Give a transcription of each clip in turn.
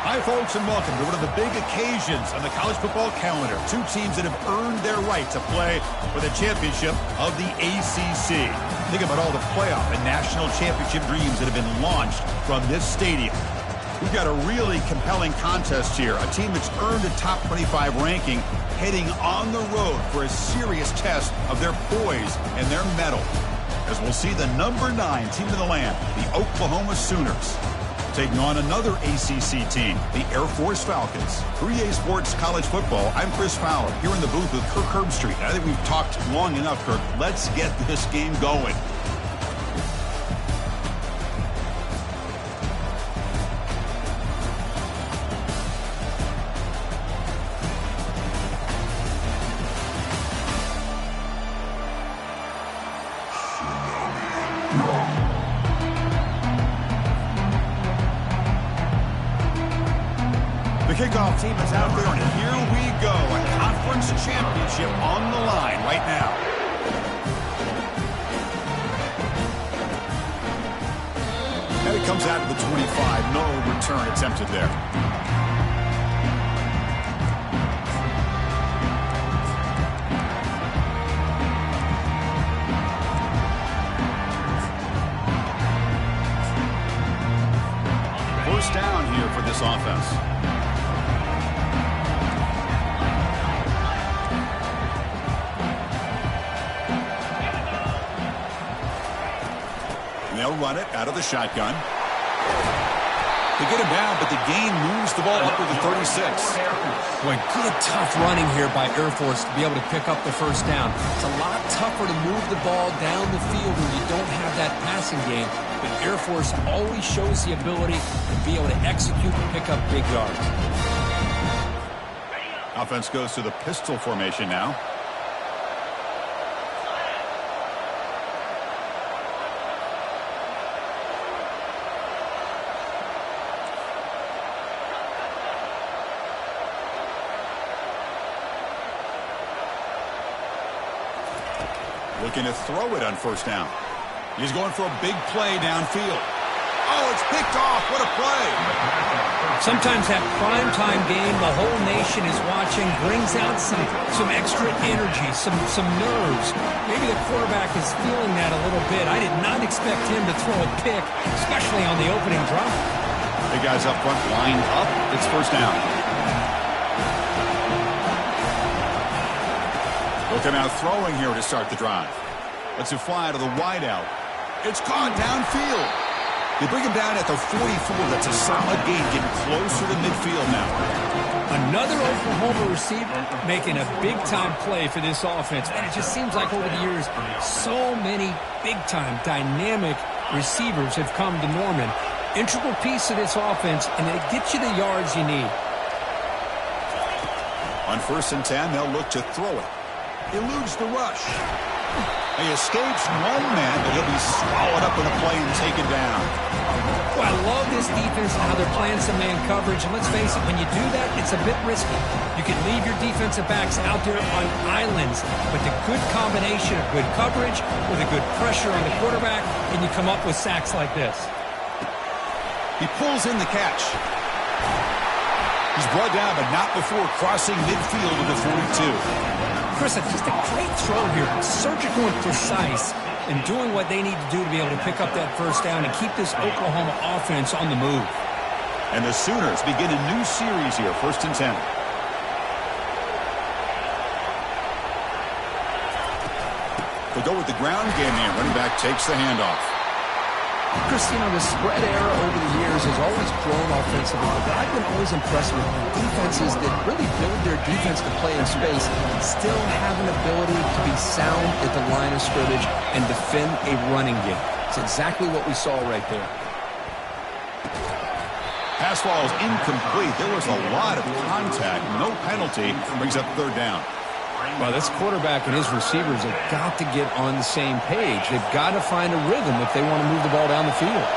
Hi, folks, and welcome to one of the big occasions on the college football calendar. Two teams that have earned their right to play for the championship of the ACC. Think about all the playoff and national championship dreams that have been launched from this stadium. We've got a really compelling contest here. A team that's earned a top 25 ranking heading on the road for a serious test of their poise and their mettle. As we'll see the number 9 team in the land, the Oklahoma Sooners, taking on another ACC team, the Air Force Falcons. 3A Sports College Football, I'm Chris Fowler, here in the booth with Kirk Herbstreit. I think we've talked long enough, Kirk. Let's get this game going. The kickoff team is out there, and here we go. A conference championship on the line right now. And it comes out to the 25. No return attempted there. First down here for this offense. They'll run it out of the shotgun. They get him down, but the gain moves the ball up to the 36. Boy, good tough running here by Air Force to be able to pick up the first down. It's a lot tougher to move the ball down the field when you don't have that passing game. But Air Force always shows the ability to be able to execute and pick up big yards. Offense goes to the pistol formation now. Looking to throw it on first down. He's going for a big play downfield. Oh, it's picked off. What a play. Sometimes that primetime game, the whole nation is watching, brings out some extra energy, some nerves. Maybe the quarterback is feeling that a little bit. I did not expect him to throw a pick, especially on the opening drive. The guys up front lined up. It's first down. They'll come out throwing here to start the drive. Let's it fly to the wideout. It's caught downfield. They bring him down at the 44. That's a solid gain, getting closer to midfield now. Another Oklahoma receiver making a big-time play for this offense. And it just seems like over the years, so many big-time, dynamic receivers have come to Norman. Integral piece of this offense, and it gets you the yards you need. On 1st and 10, they'll look to throw it. Eludes the rush. He escapes one man, but he'll be swallowed up in a play and taken down. Well, I love this defense and how they're playing some man coverage. And let's face it, when you do that, it's a bit risky. You can leave your defensive backs out there on islands, but the good combination of good coverage with a good pressure on the quarterback, and you come up with sacks like this. He pulls in the catch. He's brought down, but not before crossing midfield to the 42. Chris, it's just a great throw here. Surgical and precise, and doing what they need to do to be able to pick up that first down and keep this Oklahoma offense on the move. And the Sooners begin a new series here, 1st and 10. They go with the ground game here. Running back takes the handoff. Chris, you know, the spread era over the years has always grown offensively, but I've been always impressed with defenses that really build their defense to play in space, still have an ability to be sound at the line of scrimmage and defend a running game. It's exactly what we saw right there. Pass ball is incomplete. There was a lot of contact. No penalty. Brings up 3rd down. Well, this quarterback and his receivers have got to get on the same page. They've got to find a rhythm if they want to move the ball down the field.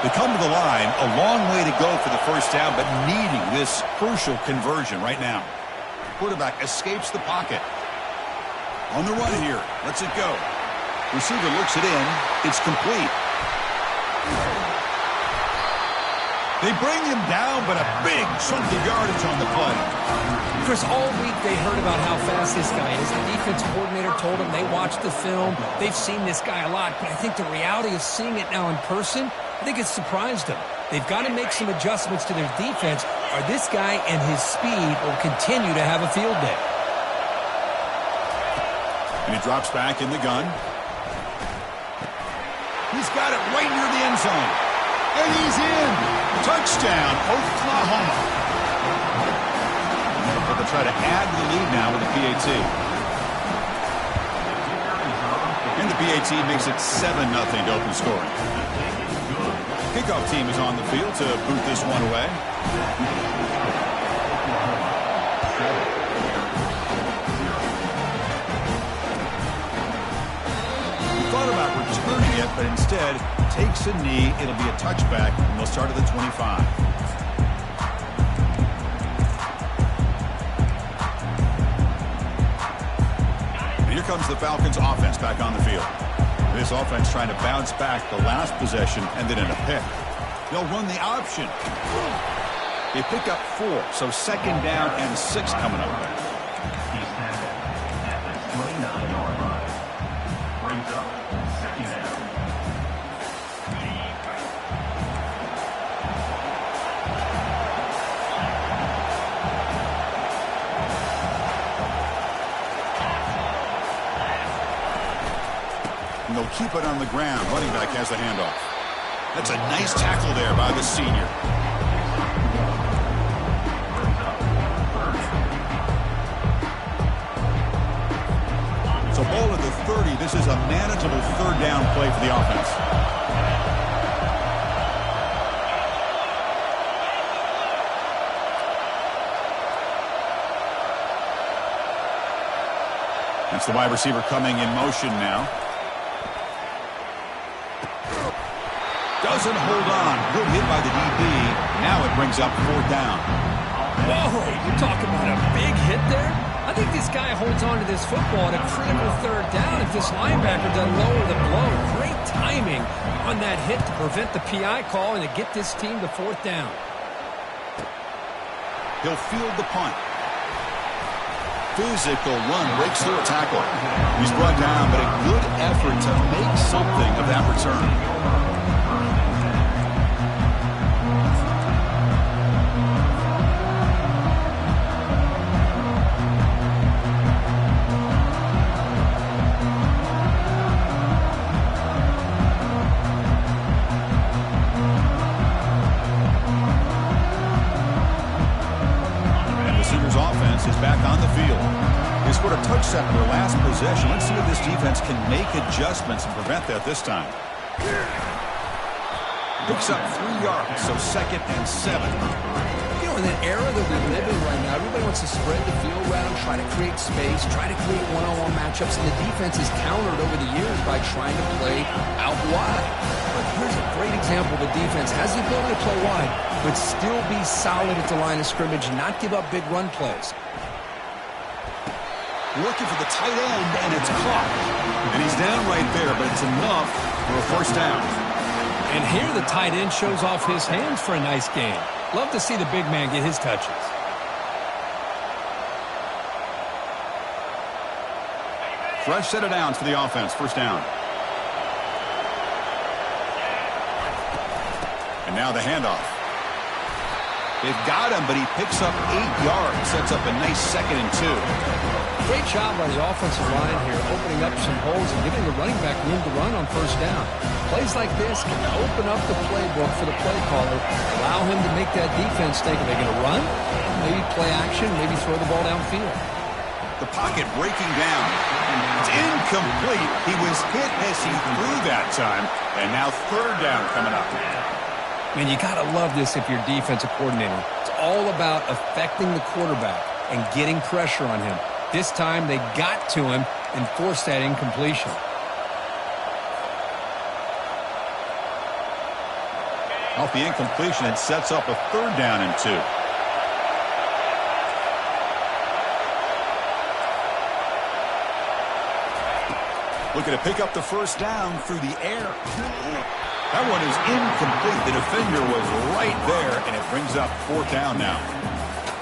They come to the line, a long way to go for the first down, but needing this crucial conversion right now. Quarterback escapes the pocket. On the run here. Lets it go. Receiver looks it in. It's complete. They bring him down, but a big chunk of yardage on the play. Chris, all week they heard about how fast this guy is. The defense coordinator told them they watched the film. They've seen this guy a lot, but I think the reality of seeing it now in person, I think it's surprised them. They've got to make some adjustments to their defense, or this guy and his speed will continue to have a field day. And he drops back in the gun. He's got it right near the end zone. And he's in. Touchdown, Oklahoma. But they'll try to add to the lead now with the PAT. And the PAT makes it 7-0 to open scoring. Kickoff team is on the field to boot this one away. He thought about returning it, but instead takes a knee. It'll be a touchback, and they'll start at the 25. Here comes the Falcons offense back on the field. This offense trying to bounce back the last possession and then in a pick. They'll run the option. They pick up 4, so second down and 6 coming up. He's tackled at the 29-yard line. Brings up second down. And they'll keep it on the ground. Running back has the handoff. That's a nice tackle there by the senior. So ball at the 30. This is a manageable third down play for the offense. That's the wide receiver coming in motion now. Doesn't hold on. Good hit by the DB. Now it brings up 4th down. Whoa, you're talking about a big hit there? I think this guy holds on to this football at a critical third down if this linebacker doesn't lower the blow. Great timing on that hit to prevent the PI call and to get this team to 4th down. He'll field the punt. Physical run, breaks through a tackle. He's brought down, but a good effort to make something of that return. Is back on the field. They scored a touchdown in their last possession. Let's see if this defense can make adjustments and prevent that this time. Picks up 3 yards, so second and 7. You know, in the era that we live in right now, everybody wants to spread the field around, try to create space, try to create one-on-one matchups, and the defense is countered over the years by trying to play out wide. But here's a great example of a defense has the ability to play wide, but still be solid at the line of scrimmage and not give up big run plays. Looking for the tight end, and it's caught. And he's down right there, but it's enough for a 1st down. And here the tight end shows off his hands for a nice game. Love to see the big man get his touches. Fresh set of downs for the offense. 1st down. And now the handoff. They've got him, but he picks up 8 yards. Sets up a nice 2nd and 2. Great job by the offensive line here, opening up some holes and giving the running back room to run on 1st down. Plays like this can open up the playbook for the play caller, allow him to make that defense think, are they going to run? Maybe play action, maybe throw the ball downfield. The pocket breaking down. It's incomplete. He was hit as he threw that time. And now 3rd down coming up. Man, you got to love this if you're defensive coordinator. It's all about affecting the quarterback and getting pressure on him. This time they got to him and forced that incompletion. Off the incompletion, it sets up a 3rd down and 2. Looking to pick up the 1st down through the air. That one is incomplete. The defender was right there, and it brings up 4th down now.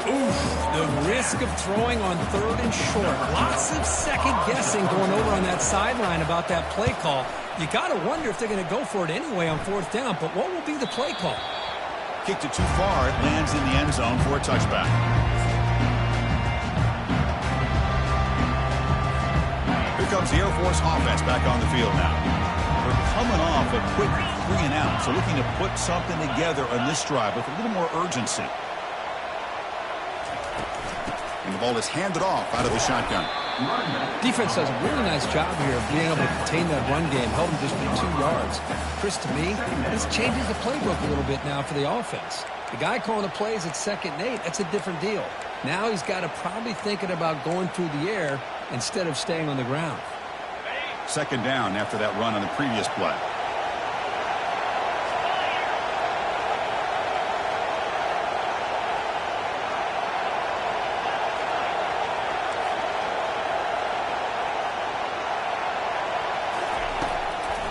Oof, the risk of throwing on 3rd and short. Lots of second guessing going over on that sideline about that play call. You got to wonder if they're going to go for it anyway on 4th down, but what will be the play call? Kicked it too far. It lands in the end zone for a touchback. Here comes the Air Force offense back on the field now. They're coming off a quick 3 and out, so looking to put something together on this drive with a little more urgency. And the ball is handed off out of the shotgun. Defense does a really nice job here of being able to contain that run game, held them just for 2 yards. Chris, to me, this changes the playbook a little bit now for the offense. The guy calling the plays at 2nd and 8, that's a different deal. Now he's got to probably thinking about going through the air instead of staying on the ground. 2nd down after that run on the previous play.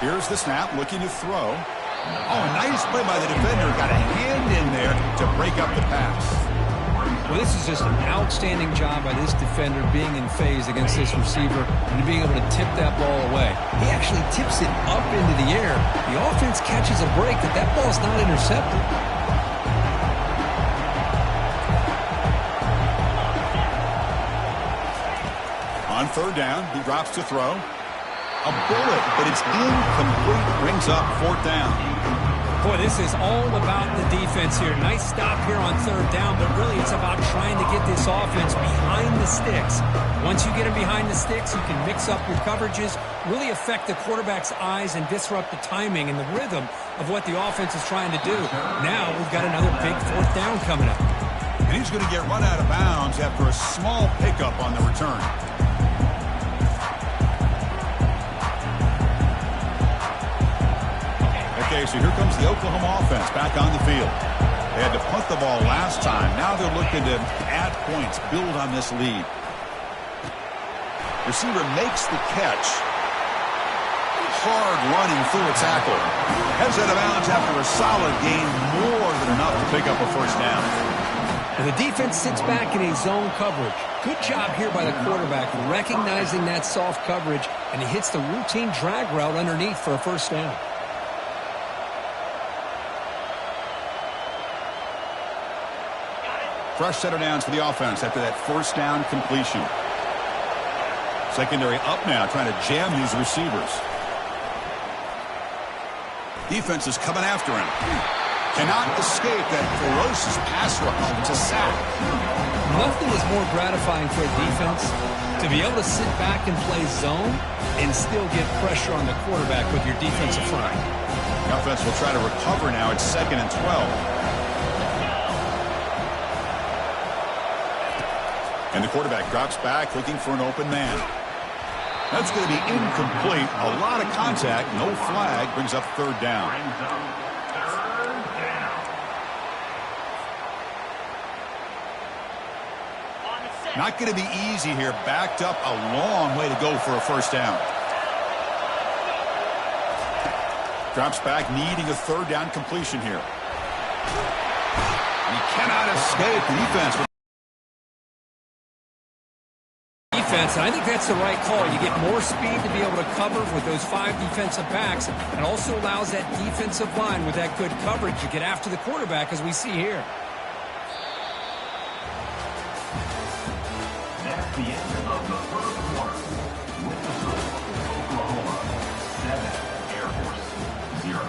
Here's the snap, looking to throw. Oh, nice play by the defender. Got a hand in there to break up the pass. Well, this is just an outstanding job by this defender being in phase against this receiver and being able to tip that ball away. He actually tips it up into the air. The offense catches a break that ball's not intercepted. On 3rd down, he drops to throw. A bullet, but it's incomplete. Brings up 4th down. Boy, this is all about the defense here. Nice stop here on 3rd down, but really it's about trying to get this offense behind the sticks. Once you get them behind the sticks, you can mix up your coverages, really affect the quarterback's eyes and disrupt the timing and the rhythm of what the offense is trying to do. Now we've got another big 4th down coming up. And he's going to get run out of bounds after a small pickup on the return. Okay, so here comes the Oklahoma offense back on the field. They had to punt the ball last time. Now they're looking to add points, build on this lead. Receiver makes the catch. Hard running through a tackle. Heads out of bounds after a solid gain, more than enough to pick up a 1st down. And the defense sits back in a zone coverage. Good job here by the quarterback, recognizing that soft coverage, and he hits the routine drag route underneath for a 1st down. Fresh set of downs for the offense after that 1st down completion. Secondary up now, trying to jam these receivers. Defense is coming after him. Cannot escape that ferocious pass rush. It's a sack. Nothing is more gratifying for a defense to be able to sit back and play zone and still get pressure on the quarterback with your defensive front. The offense will try to recover now. It's 2nd and 12. And the quarterback drops back, looking for an open man. That's going to be incomplete. A lot of contact, no flag, brings up 3rd down. Not going to be easy here. Backed up a long way to go for a 1st down. Drops back, needing a 3rd down completion here. He cannot escape the defense. And I think that's the right call. You get more speed to be able to cover with those 5 defensive backs, and also allows that defensive line with that good coverage to get after the quarterback, as we see here. That's the end of the 1st quarter. With the score, Oklahoma 7, Air Force 0.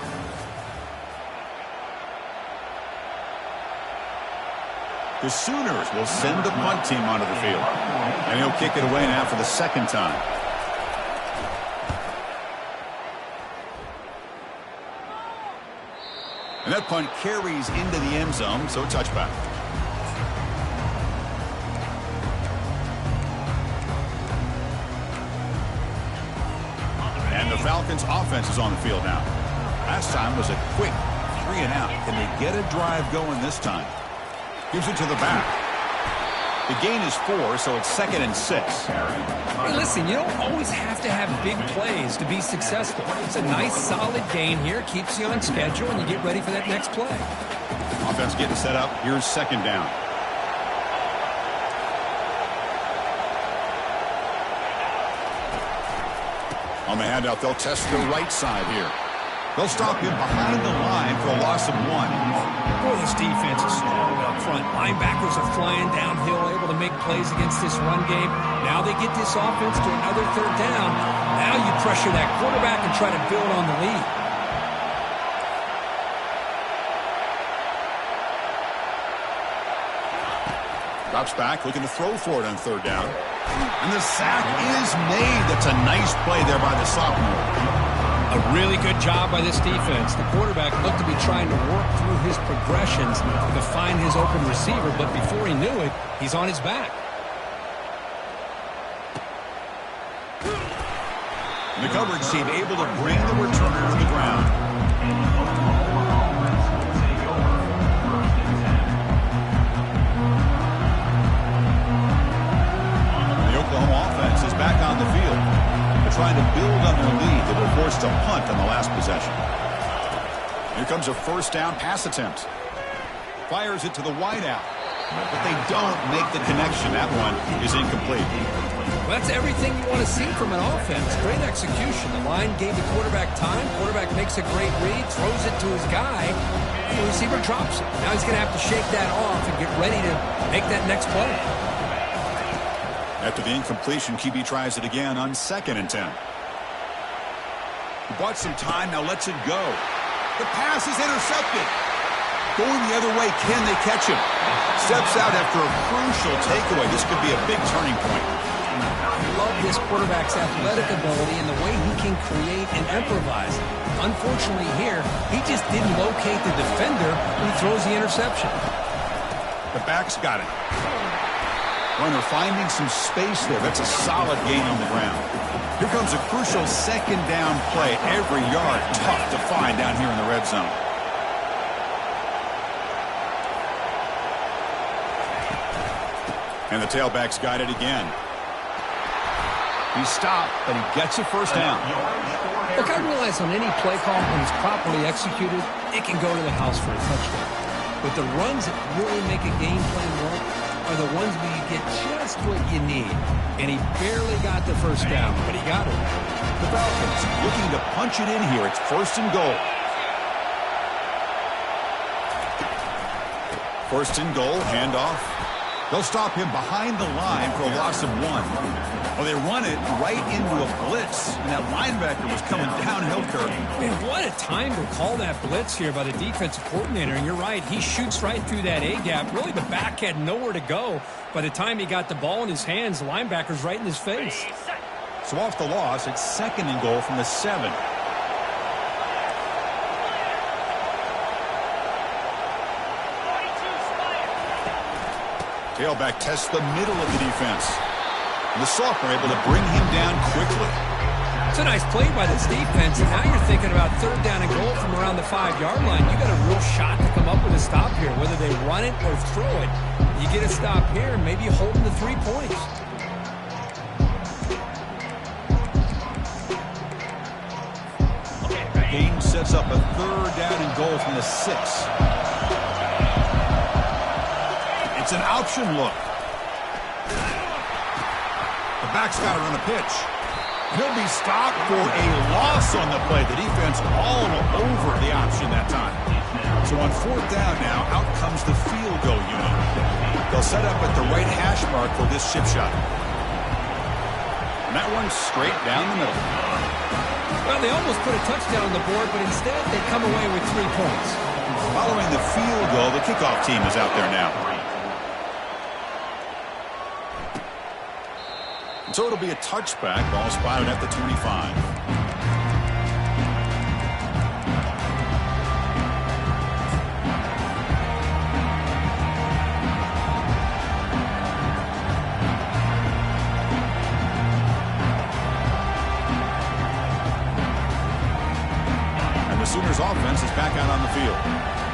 The Sooners will send the punt team onto the field. And he'll kick it away now for the 2nd time. And that punt carries into the end zone, so touchback. And the Falcons offense is on the field now. Last time was a quick 3 and out. Can they get a drive going this time? Gives it to the back. The gain is 4, so it's 2nd and 6. Hey, listen, you don't always have to have big plays to be successful. It's a nice, solid gain here. Keeps you on schedule, and you get ready for that next play. Offense getting set up. Here's 2nd down. On the handout, they'll test the right side here. They'll stop him behind the line for a loss of 1. Boy, this defense is strong up front. Linebackers are flying downhill, able to make plays against this run game. Now they get this offense to another 3rd down. Now you pressure that quarterback and try to build on the lead. Drops back, looking to throw for it on 3rd down. And the sack is made. That's a nice play there by the sophomore. A really good job by this defense. The quarterback looked to be trying to work through his progressions to find his open receiver, but before he knew it, he's on his back. And the coverage team able to bring the returner to the ground. The Oklahoma offense is back on the field. Trying to build on their lead. They were forced to punt on the last possession. Here comes a 1st down pass attempt. Fires it to the wideout. But they don't make the connection. That one is incomplete. Well, that's everything you want to see from an offense. Great execution. The line gave the quarterback time. Quarterback makes a great read, throws it to his guy, and the receiver drops it. Now he's going to have to shake that off and get ready to make that next play. After the incompletion, QB tries it again on 2nd and 10. He bought some time, now lets it go. The pass is intercepted. Going the other way, can they catch him? Steps out after a crucial takeaway. This could be a big turning point. I love this quarterback's athletic ability and the way he can create and improvise. Unfortunately here, he just didn't locate the defender when he throws the interception. The back's got it. Runner finding some space there. That's a solid gain on the ground. Here comes a crucial 2nd down play. Every yard tough to find down here in the red zone. And the tailback's got it again. He stopped, but he gets a 1st down. Look, I realize on any play call, when it's properly executed, it can go to the house for a touchdown. But the runs that really make a game plan work are the ones where you get just what you need. And he barely got the 1st down, but he got it. The Falcons looking to punch it in here. It's 1st and goal. 1st and goal, handoff. They'll stop him behind the line for a loss of 1. Well, they run it right into a blitz, and that linebacker was coming downhill, Kirk. Man, what a time to call that blitz here by the defensive coordinator. And you're right, he shoots right through that A-gap. Really, the back had nowhere to go. By the time he got the ball in his hands, the linebacker's right in his face. So off the loss, it's 2nd and goal from the 7. Tailback tests the middle of the defense. And the sophomore able to bring him down quickly. It's a nice play by this defense, and now you're thinking about 3rd down and goal from around the 5-yard line. You got a real shot to come up with a stop here, whether they run it or throw it. You get a stop here, and maybe hold them to 3 points. Game sets up a 3rd down and goal from the 6. It's an option look. The back's got to run a pitch. He'll be stopped for a loss on the play. The defense all over the option that time. So on 4th down now, out comes the field goal unit. They'll set up at the right hash mark for this chip shot. And that one's straight down the middle. Well, they almost put a touchdown on the board, but instead they come away with 3 points. Following the field goal, the kickoff team is out there now. So it'll be a touchback. Ball spotted at the 25. And the Sooners offense is back out on the field.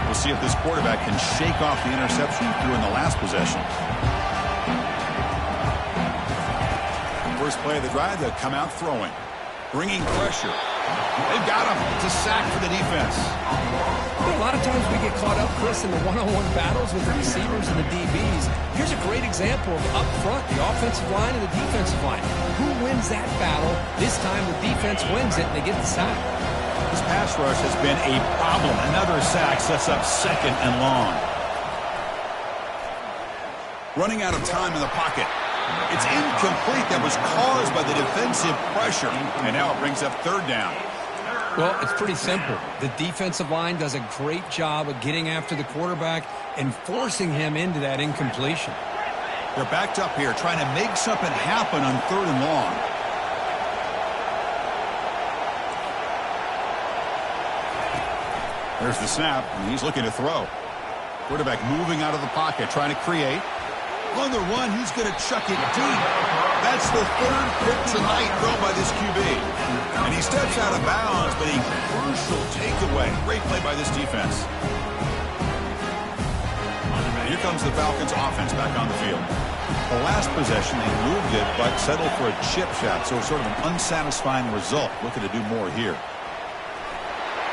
We'll see if this quarterback can shake off the interception he threw in the last possession. First play of the drive, they'll come out throwing. Bringing pressure. They've got him. It's a sack for the defense. You know, a lot of times we get caught up, Chris, in the one-on-one battles with the receivers and the DBs. Here's a great example of up front, the offensive line and the defensive line. Who wins that battle? This time the defense wins it, and they get the sack. This pass rush has been a problem. Another sack sets up second and long. Running out of time in the pocket. It's incomplete. That was caused by the defensive pressure. And now it brings up third down. Well, it's pretty simple. The defensive line does a great job of getting after the quarterback and forcing him into that incompletion. They're backed up here trying to make something happen on third and long. There's the snap, and he's looking to throw. Quarterback moving out of the pocket, trying to create. On the run, he's going to chuck it deep. That's the third pick tonight thrown by this QB. And he steps out of bounds, but a crucial takeaway. Great play by this defense. Here comes the Falcons offense back on the field. The last possession, they moved it, but settled for a chip shot, so sort of an unsatisfying result. Looking to do more here.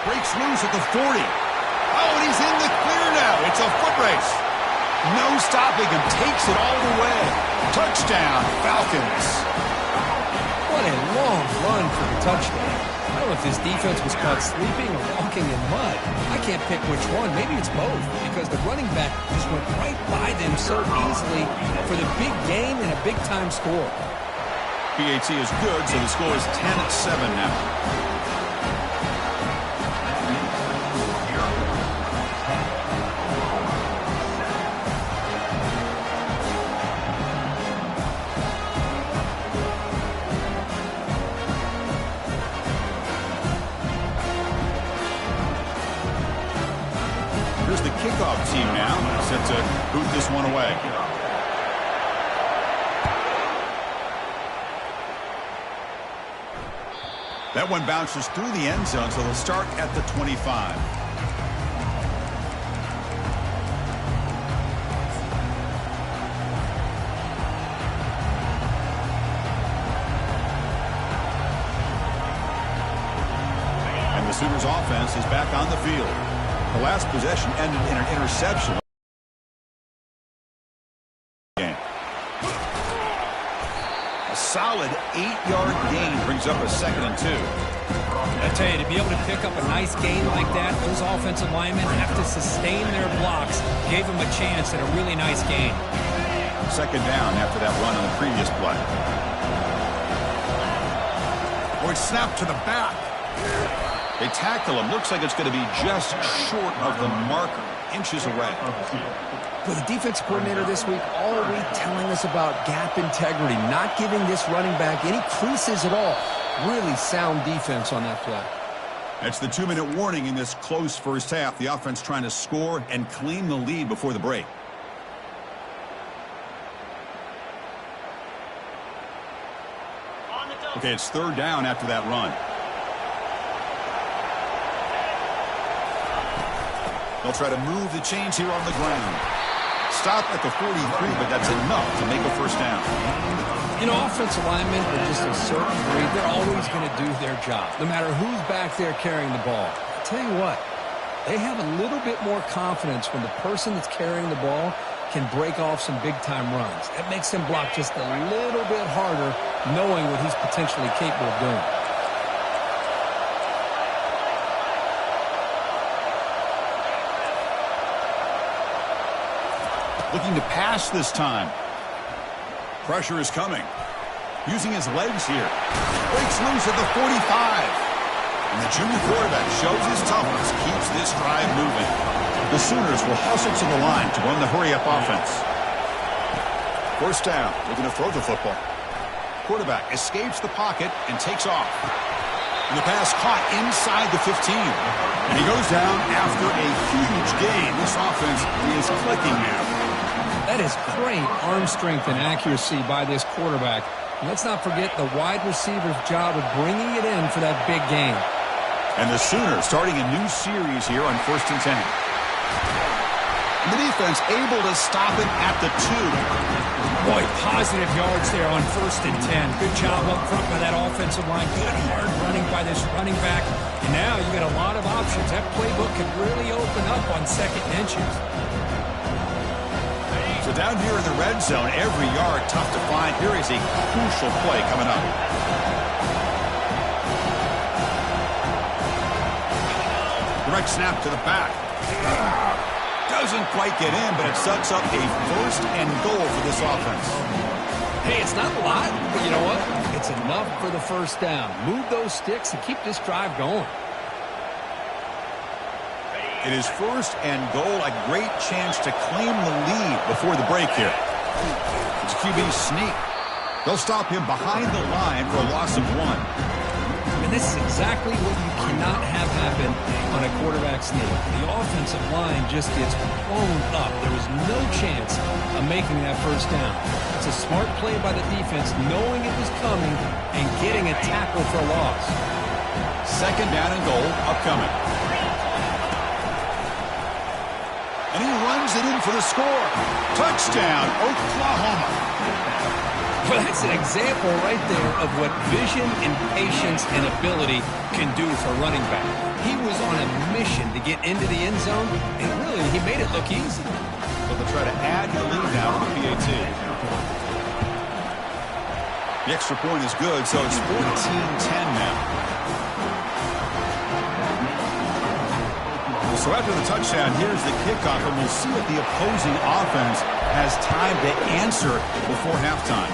Breaks loose at the 40. Oh, and he's in the clear now. It's a foot race. No stopping him. Takes it all the way. Touchdown, Falcons. What a long run for the touchdown. I don't know if this defense was caught sleeping or walking in mud. I can't pick which one. Maybe it's both, because the running back just went right by them so easily for the big gain and a big-time score. PAT is good, so the score is 10-7 now. The kickoff team now set to boot this one away. That one bounces through the end zone, so they'll start at the 25. And the Sooners offense is back on the field. The last possession ended in an interception. A solid 8-yard gain brings up a 2nd and 2. I tell you, to be able to pick up a nice gain like that, those offensive linemen have to sustain their blocks. Gave them a chance at a really nice gain. 2nd down after that run on the previous play. Or it's snapped to the back. They tackle him. Looks like it's going to be just short of the marker. Inches away. But the defense coordinator this week all week telling us about gap integrity, not giving this running back any creases at all. Really sound defense on that play. That's the 2-minute warning in this close first half. The offense trying to score and claim the lead before the break. Okay, it's 3rd down after that run. They'll try to move the chains here on the ground. Stop at the 43, but that's enough to make a first down. You know, offensive linemen are just a certain breed. They're always going to do their job, no matter who's back there carrying the ball. I'll tell you what, they have a little bit more confidence when the person that's carrying the ball can break off some big-time runs. That makes them block just a little bit harder, knowing what he's potentially capable of doing. Looking to pass this time. Pressure is coming. Using his legs here. Breaks loose at the 45. And the junior quarterback shows his toughness, keeps this drive moving. The Sooners will hustle to the line to run the hurry-up offense. First down, looking to throw the football. Quarterback escapes the pocket and takes off. And the pass caught inside the 15. And he goes down after a huge gain. This offense is clicking now. That is great arm strength and accuracy by this quarterback. And let's not forget the wide receiver's job of bringing it in for that big gain. And the Sooners starting a new series here on 1st and 10. And the defense able to stop it at the 2. Boy, positive yards there on 1st and 10. Good job up front by that offensive line. Good hard running by this running back. And now you got a lot of options. That playbook could really open up on 2nd and inches. So down here in the red zone, every yard tough to find. Here is a crucial play coming up. Direct snap to the back. Doesn't quite get in, but it sets up a 1st and goal for this offense. Hey, it's not a lot, but you know what? It's enough for the 1st down. Move those sticks and keep this drive going. It is 1st and goal, a great chance to claim the lead before the break here. It's QB sneak. They'll stop him behind the line for a loss of 1. And this is exactly what you cannot have happen on a quarterback sneak. The offensive line just gets blown up. There was no chance of making that 1st down. It's a smart play by the defense, knowing it was coming and getting a tackle for a loss. 2nd down and goal upcoming. And he runs it in for the score. Touchdown, Oklahoma. Well, that's an example right there of what vision and patience and ability can do for a running back. He was on a mission to get into the end zone, and really, he made it look easy. But they'll try to add the lead now to the PAT. The extra point is good, so it's 14-10 now. So after the touchdown, here's the kickoff, and we'll see if the opposing offense has time to answer before halftime.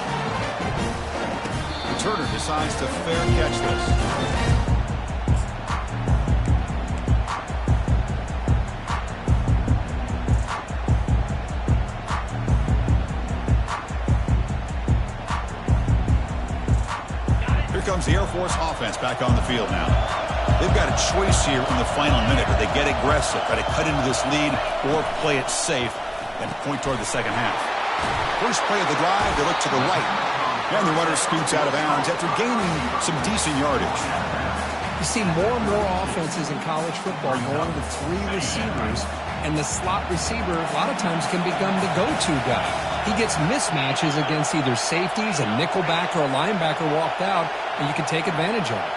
Turner decides to fair catch this. Here comes the Air Force offense back on the field now. They've got a choice here in the final minute. Do they get aggressive, try to cut into this lead, or play it safe and point toward the second half? First play of the drive, they look to the right. And the runner scoots out of bounds after gaining some decent yardage. You see more and more offenses in college football going to 3 receivers, and the slot receiver a lot of times can become the go-to guy. He gets mismatches against either safeties, a nickelback, or a linebacker walked out, and you can take advantage of it.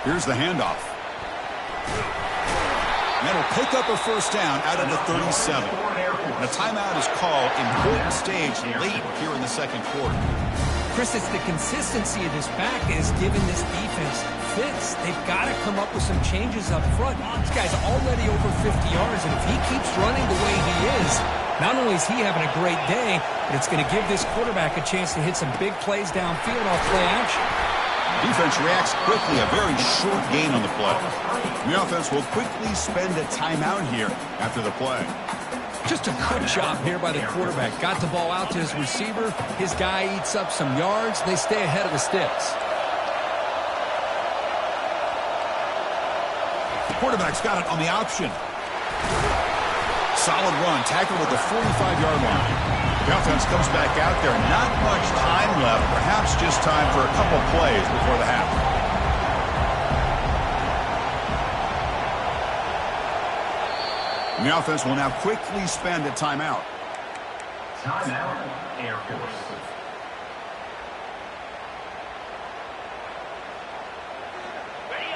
Here's the handoff. And that'll pick up a 1st down out of the 37. And a timeout is called. Important stage late here in the 2nd quarter. Chris, it's the consistency of this back that has given this defense fits. They've got to come up with some changes up front. This guy's already over 50 yards, and if he keeps running the way he is, not only is he having a great day, but it's going to give this quarterback a chance to hit some big plays downfield off play action. Defense reacts quickly, a very short gain on the play. The offense will quickly spend a timeout here after the play. Just a good job here by the quarterback. Got the ball out to his receiver. His guy eats up some yards. They stay ahead of the sticks. The quarterback's got it on the option. Solid run, tackled at the 45-yard line. The offense comes back out there. Not much time left. Perhaps just time for a couple plays before the half. And the offense will now quickly spend a timeout. Timeout, Air Force.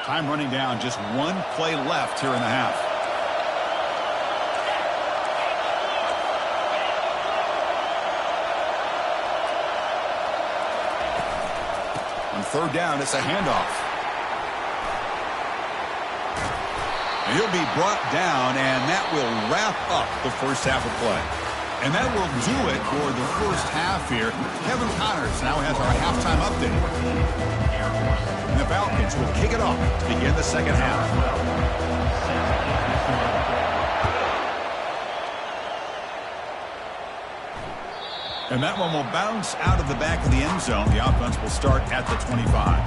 Time running down. Just 1 play left here in the half. On 3rd down, it's a handoff. And he'll be brought down, and that will wrap up the 1st half of play. And that will do it for the 1st half here. Kevin Connors now has our halftime update. And the Falcons will kick it off to begin the 2nd half. And that one will bounce out of the back of the end zone. The offense will start at the 25.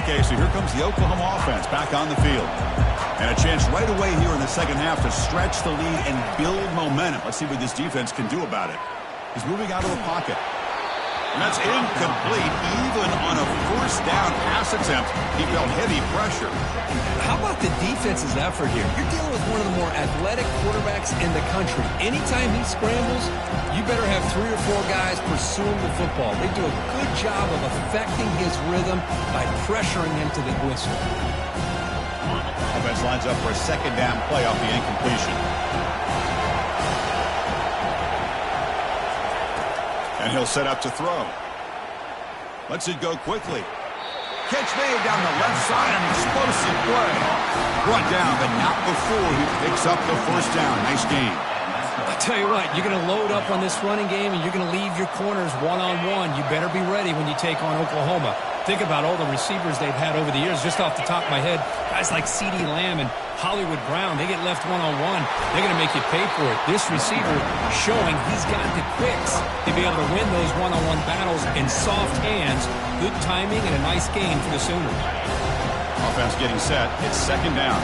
Okay, so here comes the Oklahoma offense back on the field. And a chance right away here in the 2nd half to stretch the lead and build momentum. Let's see what this defense can do about it. He's moving out of the pocket. And that's incomplete. Even on a first down pass attempt, he felt heavy pressure. How about the defense's effort here? You're dealing with one of the more athletic quarterbacks in the country. Anytime he scrambles, you better have 3 or 4 guys pursuing the football. They do a good job of affecting his rhythm by pressuring him to the whistle. Offense lines up for a second down play off the incompletion. And he'll set up to throw. Lets it go quickly. Catch made down the left side, an explosive play. Brought down, but not before he picks up the first down. Nice game. I tell you what, you're going to load up on this running game, and you're going to leave your corners one-on-one. You better be ready when you take on Oklahoma. Think about all the receivers they've had over the years. Just off the top of my head, guys like CeeDee Lamb and Hollywood Brown, they get left one-on-one. They're going to make you pay for it. This receiver showing he's got the quicks to be able to win those one-on-one battles in soft hands. Good timing and a nice gain for the Sooners. Offense getting set. It's second down.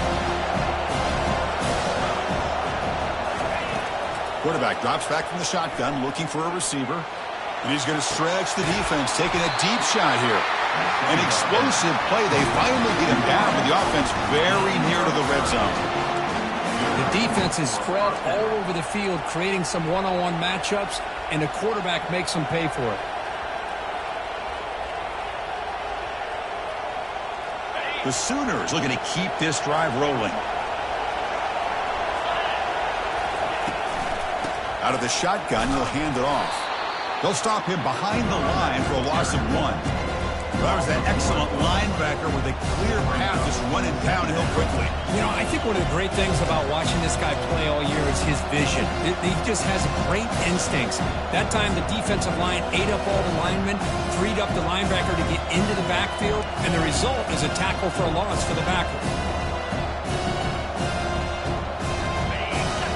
Quarterback drops back from the shotgun, looking for a receiver. And he's going to stretch the defense, taking a deep shot here. An explosive play. They finally get him down, but the offense very near to the red zone. The defense is spread all over the field, creating some one-on-one matchups, and the quarterback makes them pay for it. The Sooners looking to keep this drive rolling. Out of the shotgun, he'll hand it off. They'll stop him behind the line for a loss of 1. That was that excellent linebacker with a clear path just running downhill quickly. You know, I think one of the great things about watching this guy play all year is his vision. He just has great instincts. That time the defensive line ate up all the linemen, freed up the linebacker to get into the backfield, and the result is a tackle for a loss for the backer.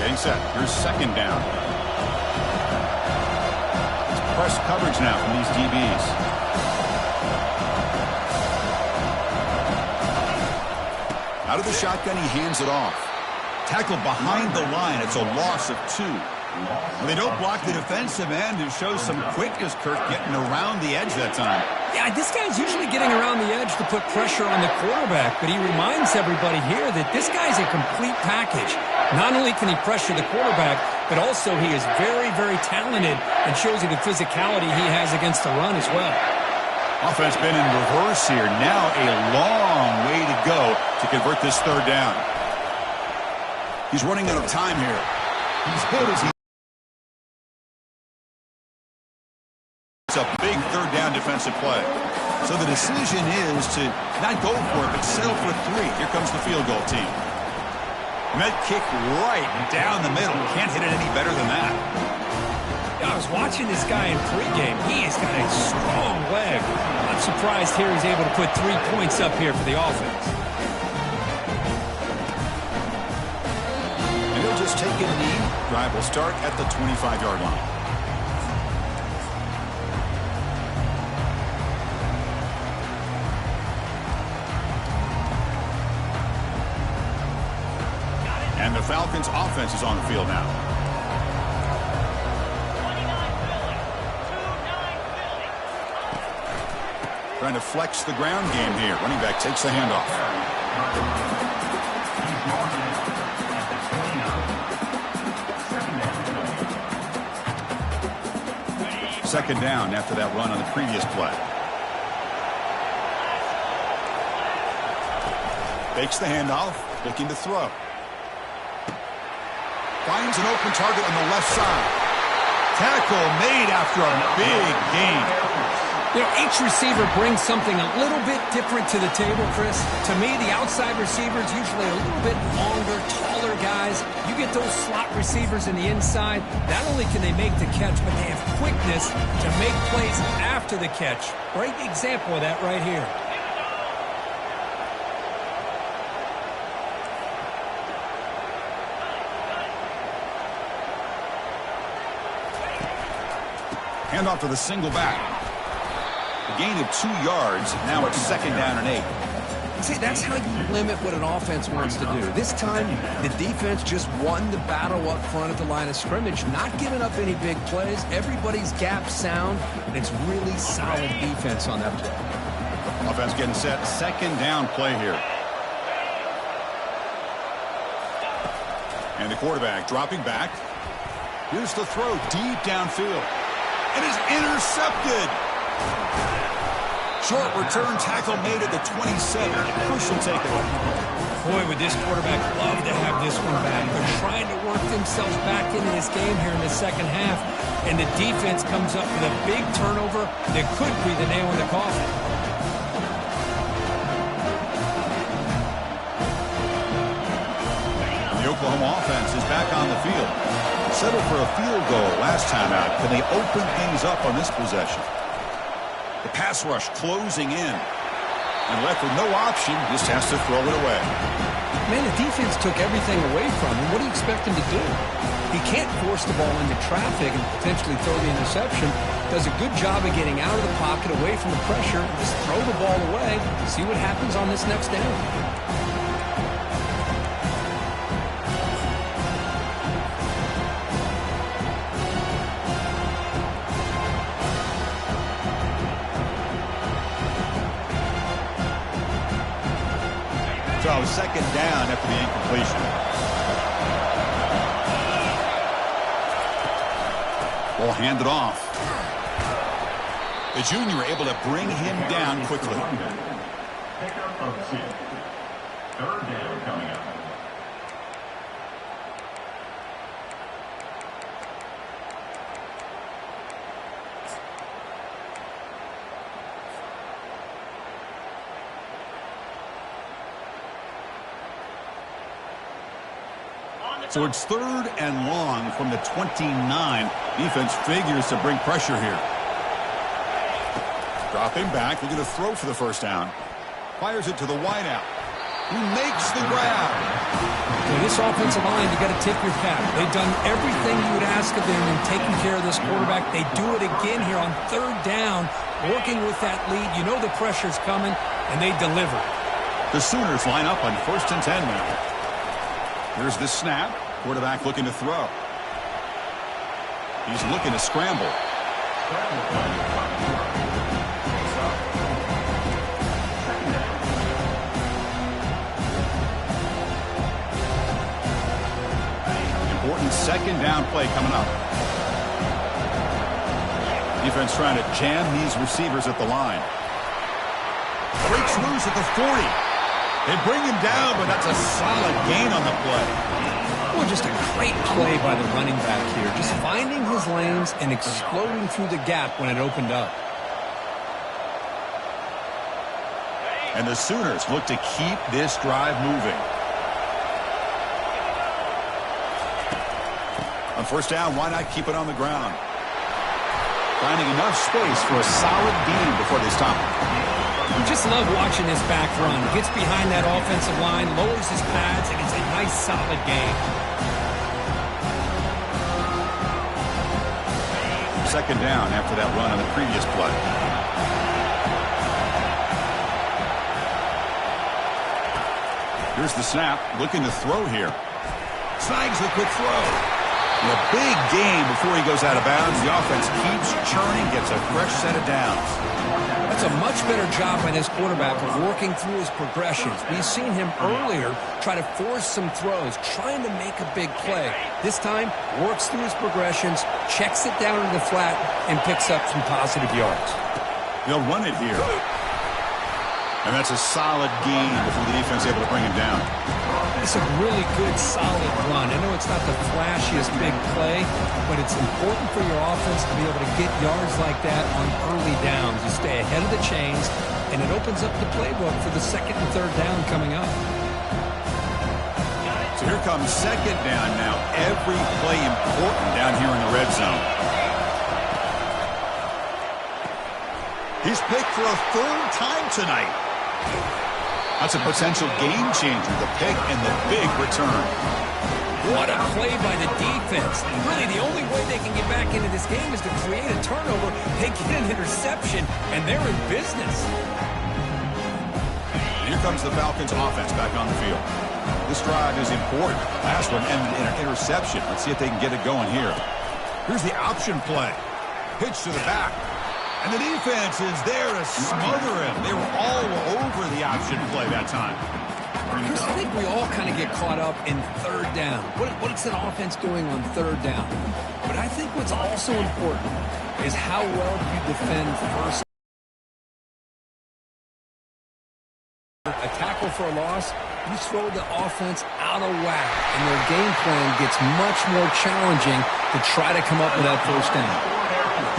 Getting set. Here's second down. Press coverage now from these DBs. Out of the shotgun, he hands it off. Tackle behind the line. It's a loss of 2. Well, they don't block the defensive end, who shows some quickness, Kirk, getting around the edge that time. Yeah, this guy's usually getting around the edge to put pressure on the quarterback, but he reminds everybody here that this guy's a complete package. Not only can he pressure the quarterback, but also he is very, very talented and shows you the physicality he has against the run as well. Offense been in reverse here. Now a long way to go to convert this third down. He's running out of time here. He's hit as he... It's a big third down defensive play. So the decision is to not go for it, but settle for 3. Here comes the field goal team. And that kick right down the middle. Can't hit it any better than that. I was watching this guy in pregame. He has got a strong leg. I'm surprised here he's able to put 3 points up here for the offense. And he'll just take a knee. Drive will start at the 25-yard line. And the Falcons' offense is on the field now. Trying to flex the ground game here. Running back takes the handoff. Second down after that run on the previous play. Fakes the handoff, looking to throw. Finds an open target on the left side. Tackle made after a big gain. You know, each receiver brings something a little bit different to the table, Chris. To me, the outside receivers, usually a little bit longer, taller guys. You get those slot receivers in the inside, not only can they make the catch, but they have quickness to make plays after the catch. Great example of that right here. Handoff to the single back. A gain of 2 yards. Now it's second down and 8. See, that's how you limit what an offense wants to do. This time, the defense just won the battle up front at the line of scrimmage, not giving up any big plays. Everybody's gap sound, and it's really solid defense on that play. Offense getting set. Second down play here. And the quarterback dropping back. Here's the throw deep downfield. And it's intercepted. Short return tackle made at the 27. Crucial takeaway. Boy, would this quarterback love to have this one back. They're trying to work themselves back into this game here in the second half. And the defense comes up with a big turnover that could be the nail in the coffin. The Oklahoma offense is back on the field. Settled for a field goal last time out. Can they open things up on this possession? The pass rush closing in. And left with no option, just has to throw it away. Man, the defense took everything away from him. What do you expect him to do? He can't force the ball into traffic and potentially throw the interception. Does a good job of getting out of the pocket, away from the pressure. Just throw the ball away. See what happens on this next down. So second down after the incompletion. Ball handed off. The junior able to bring him down quickly. Pickup of 6. Third down coming up. So it's third and long from the 29. Defense figures to bring pressure here. Dropping back, looking to throw for the first down. Fires it to the wideout, who makes the grab. So this offensive line, you got to tip your cap. They've done everything you would ask of them in taking care of this quarterback. They do it again here on third down, working with that lead. You know the pressure's coming, and they deliver. The Sooners line up on 1st and 10 now. Here's the snap. Quarterback looking to throw. He's looking to scramble. Important second down play coming up. Defense trying to jam these receivers at the line. Breaks loose at the 40. They bring him down, but that's a solid gain on the play. Well, just a great play by the running back here. Just finding his lanes and exploding through the gap when it opened up. And the Sooners look to keep this drive moving. On first down, why not keep it on the ground? Finding enough space for a solid gain before they stop it. You just love watching this back run. Gets behind that offensive line, lowers his pads, and it's a nice, solid gain. Second down after that run on the previous play. Here's the snap. Looking to throw here. Snags the quick throw. And a big gain before he goes out of bounds. The offense keeps churning, gets a fresh set of downs. That's a much better job by this quarterback of working through his progressions. We've seen him earlier try to force some throws, trying to make a big play. This time, works through his progressions, checks it down to the flat, and picks up some positive yards. They'll run it here. And that's a solid gain before the defense able to bring him down. It's a really good, solid run. I know it's not the flashiest big play, but it's important for your offense to be able to get yards like that on early downs. You stay ahead of the chains, and it opens up the playbook for the second and third down coming up. So here comes second down now. Every play important down here in the red zone. He's picked for a third time tonight. That's a potential game changer, the pick and the big return. What a play by the defense. And really, the only way they can get back into this game is to create a turnover. They get an interception, and they're in business. And here comes the Falcons offense back on the field. This drive is important. Last one ended in an interception. Let's see if they can get it going here. Here's the option play. Pitch to the back. And the defense is there to smother him. They were all over the option play that time. Chris, I think we all kind of get caught up in third down. What is an offense doing on third down? But I think what's also important is how well you defend first. A tackle for a loss, you throw the offense out of whack, and their game plan gets much more challenging to try to come up with that first down.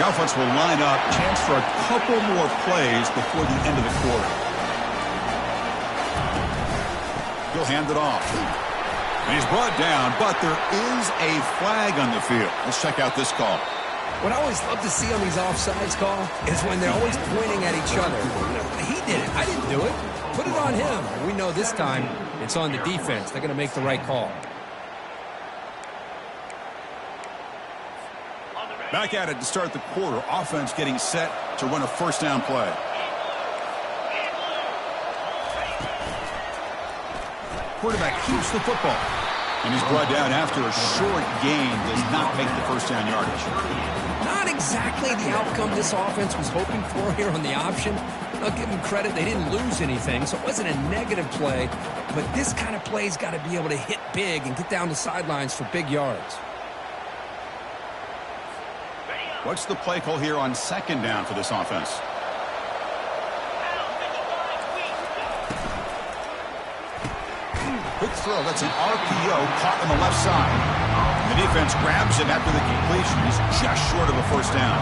The offense will line up, chance for a couple more plays before the end of the quarter. He'll hand it off. And he's brought down, but there is a flag on the field. Let's check out this call. What I always love to see on these offsides call is when they're always pointing at each other. He did it. I didn't do it. Put it on him. We know this time it's on the defense. They're going to make the right call. Back at it to start the quarter. Offense getting set to run a first down play. Quarterback keeps the football. And he's brought down after a short gain. Does not make the first down yardage. Not exactly the outcome this offense was hoping for here on the option. I'll give them credit. They didn't lose anything, so it wasn't a negative play. But this kind of play's got to be able to hit big and get down the sidelines for big yards. What's the play call here on second down for this offense? Quick throw. That's an RPO caught on the left side. The defense grabs him after the completion. He's just short of a first down.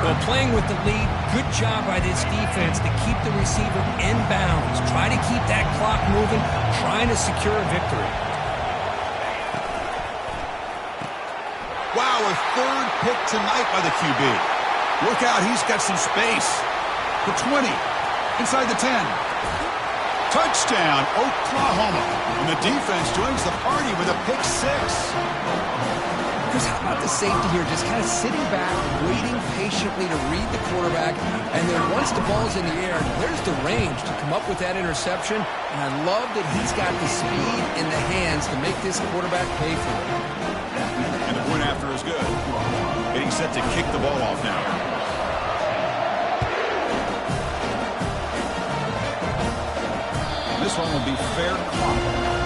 Well, playing with the lead, good job by this defense to keep the receiver in bounds. Try to keep that clock moving, trying to secure a victory. Wow, a third pick tonight by the QB. Look out, he's got some space. The 20, inside the 10. Touchdown, Oklahoma. And the defense joins the party with a pick six. Chris, how about the safety here? Just kind of sitting back, waiting patiently to read the quarterback. And then once the ball's in the air, there's the range to come up with that interception. And I love that he's got the speed in the hands to make this quarterback pay for it. And the point after is good. Getting set to kick the ball off now. This one will be fair caught.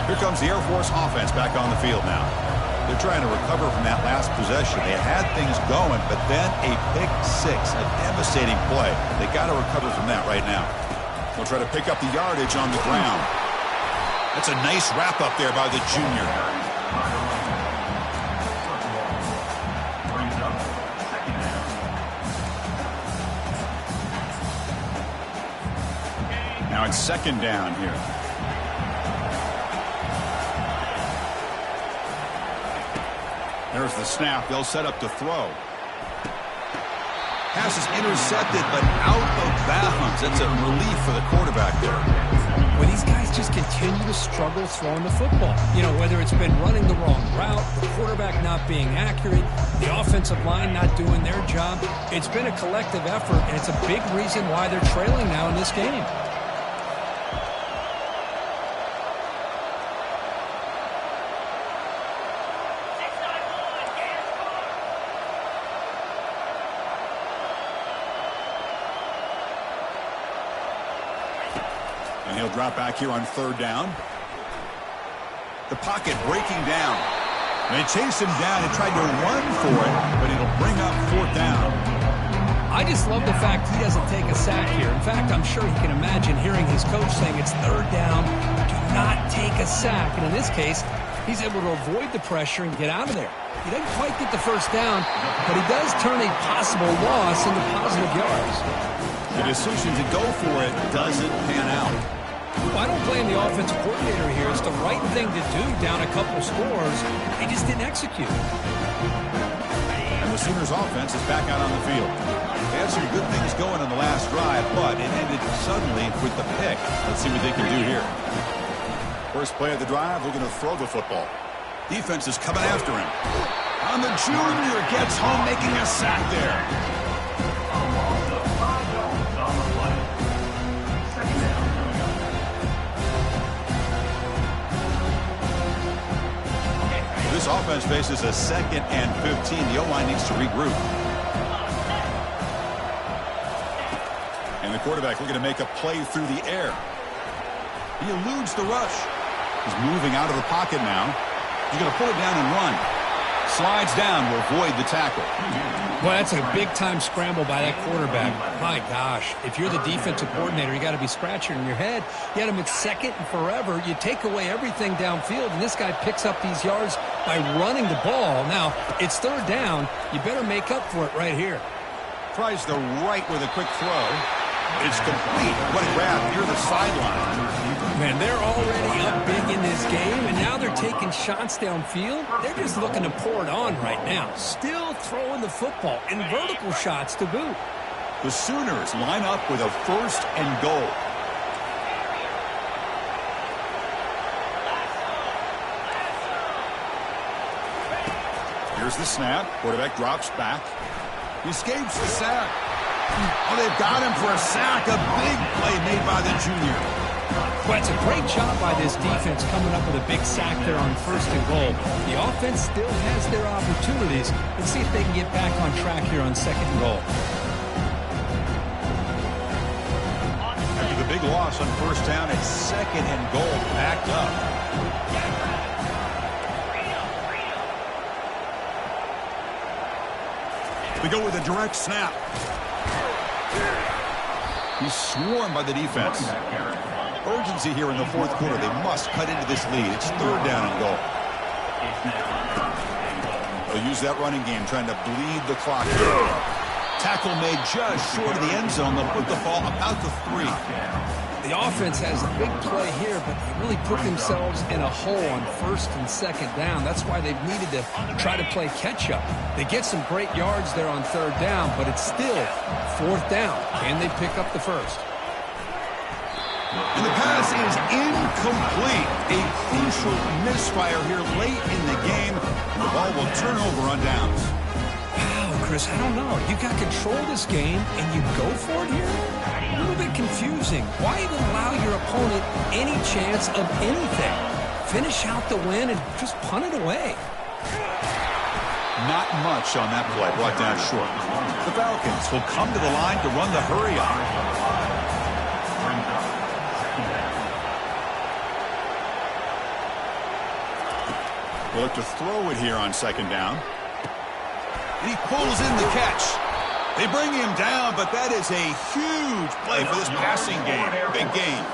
Here comes the Air Force offense back on the field now. They're trying to recover from that last possession. They had things going, but then a pick six, a devastating play. They got to recover from that right now. They'll try to pick up the yardage on the ground. That's a nice wrap up there by the junior. Now it's second down here. There's the snap. They'll set up to throw. Pass is intercepted, but out of bounds. That's a relief for the quarterback there. Well, these guys just continue to struggle throwing the football. You know, whether it's been running the wrong route, the quarterback not being accurate, the offensive line not doing their job. It's been a collective effort, and it's a big reason why they're trailing now in this game. And he'll drop back here on third down. The pocket breaking down. They chased him down and tried to run for it, but it'll bring up fourth down. I just love the fact he doesn't take a sack here. In fact, I'm sure he can imagine hearing his coach saying it's third down, do not take a sack. And in this case, he's able to avoid the pressure and get out of there. He doesn't quite get the first down, but he does turn a possible loss into positive yards. The decision to go for it doesn't pan out. Well, I don't blame the offensive coordinator here. It's the right thing to do down a couple scores. They just didn't execute. And the Sooners offense is back out on the field. They had some good things going on the last drive, but it ended suddenly with the pick. Let's see what they can do here. First play of the drive, we're going to throw the football. Defense is coming after him. On the junior, gets home, making a sack there. A loss of 5 yards on the play. Second down coming up. This offense faces a 2nd and 15. The O-line needs to regroup. And the quarterback looking to make a play through the air. He eludes the rush. He's moving out of the pocket now. He's going to pull it down and run. Slides down, will avoid the tackle. Well, that's a big-time scramble by that quarterback. My gosh, if you're the defensive coordinator, you got to be scratching your head. You had him at 2nd and forever. You take away everything downfield, and this guy picks up these yards by running the ball. Now, it's 3rd down. You better make up for it right here. Tries the right with a quick throw. It's complete. What a grab near the sideline. Man, they're already up big in this game, and now they're taking shots downfield. They're just looking to pour it on right now. Still throwing the football, and vertical shots to boot. The Sooners line up with a 1st and goal. Here's the snap. Quarterback drops back. He escapes the sack. Oh, they've got him for a sack. A big play made by the junior. Well, it's a great job by this defense coming up with a big sack there on 1st and goal. The offense still has their opportunities. Let's see if they can get back on track here on 2nd and goal. After the big loss on 1st down, it's 2nd and goal, backed up. They go with a direct snap. He's swarmed by the defense. Urgency here in the 4th quarter. They must cut into this lead. It's 3rd down and goal. They'll use that running game, trying to bleed the clock here. Tackle made just short of the end zone. They'll put the ball about the 3. The offense has a big play here, but they really put themselves in a hole on 1st and 2nd down. That's why they've needed to try to play catch-up. They get some great yards there on 3rd down, but it's still 4th down. Can they pick up the 1st? And the pass is incomplete. A crucial misfire here late in the game. The ball will turn over on downs. Wow, Chris, I don't know. You got control of this game, and you go for it here? A little bit confusing. Why even allow your opponent any chance of anything? Finish out the win and just punt it away. Not much on that play, brought down short. The Falcons will come to the line to run the hurry on. We'll look to throw it here on 2nd down. And he pulls in the catch. They bring him down, but that is a huge play for this passing game. Big game.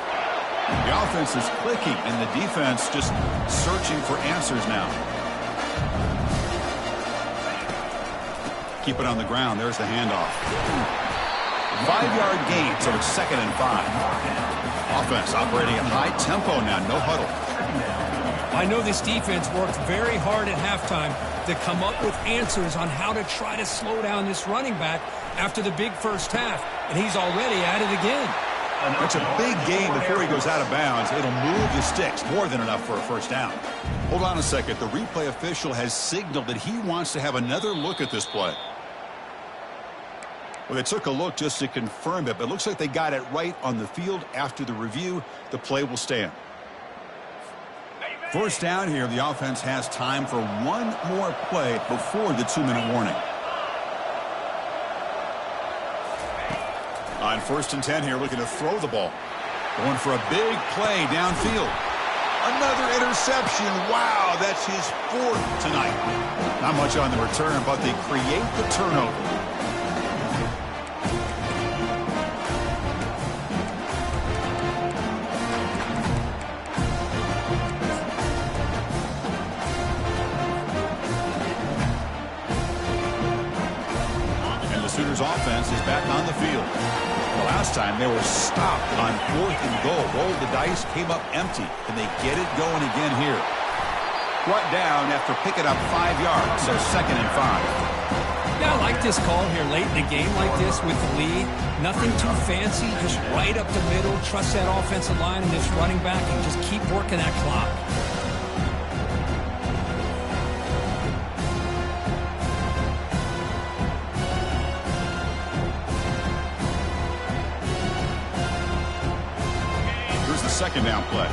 The offense is clicking, and the defense just searching for answers now. Keep it on the ground. There's the handoff. 5-yard gain, so it's 2nd and 5. Offense operating at high tempo now. No huddle. I know this defense worked very hard at halftime to come up with answers on how to try to slow down this running back after the big 1st half, and he's already at it again. It's a big game before he goes out of bounds. It'll move the sticks, more than enough for a 1st down. Hold on a second. The replay official has signaled that he wants to have another look at this play. Well, they took a look just to confirm it, but it looks like they got it right on the field. After the review, the play will stand. 1st down here. The offense has time for one more play before the 2-minute warning. On 1st and 10 here, looking to throw the ball. Going for a big play downfield. Another interception. Wow, that's his 4th tonight. Not much on the return, but they create the turnover. Offense is back on the field. The last time they were stopped on 4th and goal. Rolled the dice, came up empty. Can they get it going again here? Brought down after picking up 5 yards, so 2nd and 5. Yeah, I like this call here late in the game like this with the lead. Nothing too fancy, just right up the middle. Trust that offensive line and this running back and just keep working that clock. Here's the second down play.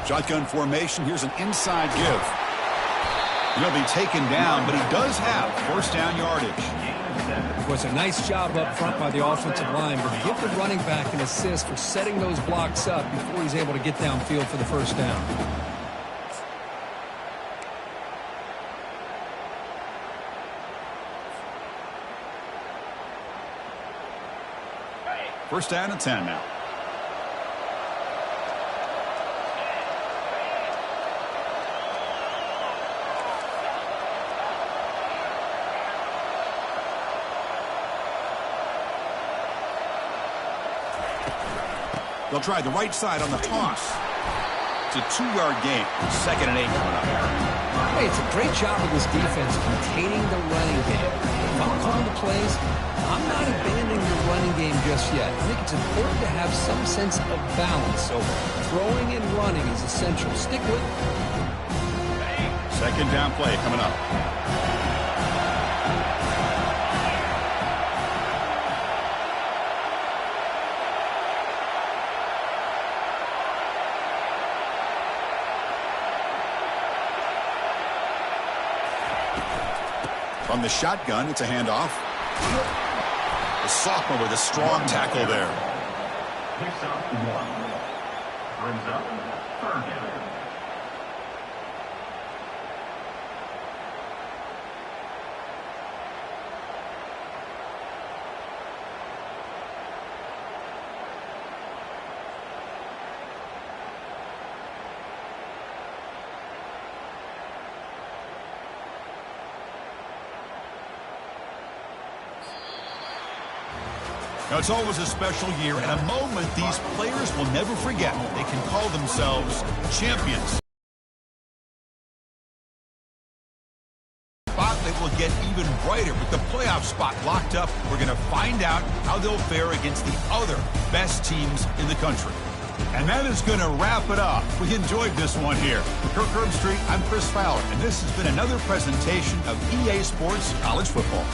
Shotgun formation. Here's an inside give. He'll be taken down, but he does have first down yardage. It was a nice job up front by the offensive line, but give the running back an assist for setting those blocks up before he's able to get downfield for the first down. First down and 10 now. They'll try the right side on the toss. It's a 2-yard gain. 2nd and 8 coming up. Hey, it's a great job of this defense containing the running game. If I'm calling the plays, I'm not abandoning the running game just yet. I think it's important to have some sense of balance. So throwing and running is essential. Stick with it. Second down play coming up. From the shotgun, it's a handoff. The sophomore with a strong tackle there. Picks up 1. Brings up 3rd down. Now, it's always a special year and a moment these players will never forget. They can call themselves champions. Spotlight will get even brighter with the playoff spot locked up. We're going to find out how they'll fare against the other best teams in the country. And that is going to wrap it up. We enjoyed this one here. For Kirk Herbstreit, I'm Chris Fowler, and this has been another presentation of EA Sports College Football.